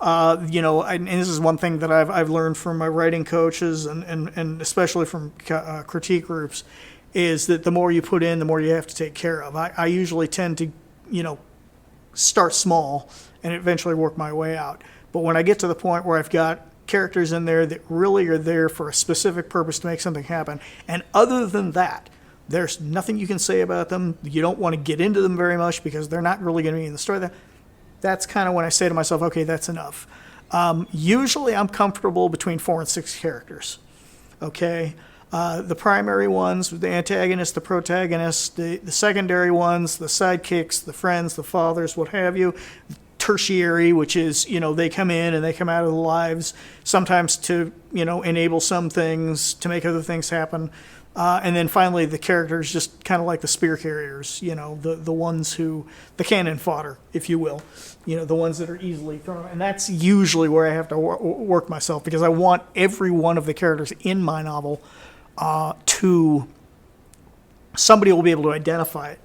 And this is one thing that I've learned from my writing coaches and especially from critique groups, is that the more you put in, the more you have to take care of. I usually tend to, start small and eventually work my way out. But when I get to the point where I've got characters in there that really are there for a specific purpose to make something happen, and other than that, there's nothing you can say about them. You don't want to get into them very much because they're not really going to be in the story. That's kind of when I say to myself, okay, that's enough. Usually I'm comfortable between 4 and 6 characters. Okay? The primary ones, the antagonist, the protagonist, the secondary ones, the sidekicks, the friends, the fathers, what have you. Tertiary, which is, they come in and they come out of the lives sometimes to, enable some things, to make other things happen. And then finally, the characters, just kind of like the spear carriers, the ones who, the cannon fodder, if you will, the ones that are easily thrown. And that's usually where I have to work myself, because I want every one of the characters in my novel to, somebody will be able to identify it.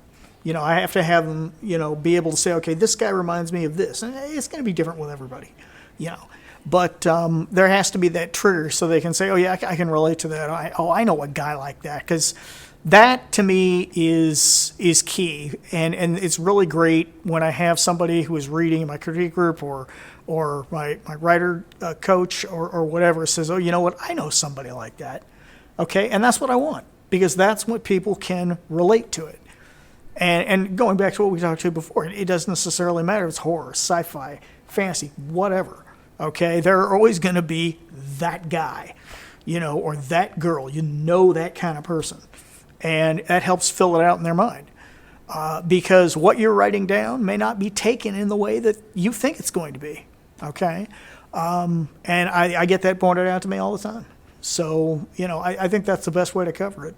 I have to have them, be able to say, okay, this guy reminds me of this. And it's going to be different with everybody, But there has to be that trigger so they can say, oh, yeah, I can relate to that. I know a guy like that. Because that, to me, is key. And it's really great when I have somebody who is reading in my critique group or my writer coach or whatever says, oh, you know what, I know somebody like that. Okay, and that's what I want, because that's what people can relate to it. And going back to what we talked to before, it doesn't necessarily matter if it's horror, sci-fi, fantasy, whatever. Okay, there are always going to be that guy, or that girl, that kind of person. And that helps fill it out in their mind. Because what you're writing down may not be taken in the way that you think it's going to be. Okay? And I get that pointed out to me all the time. So, I think that's the best way to cover it.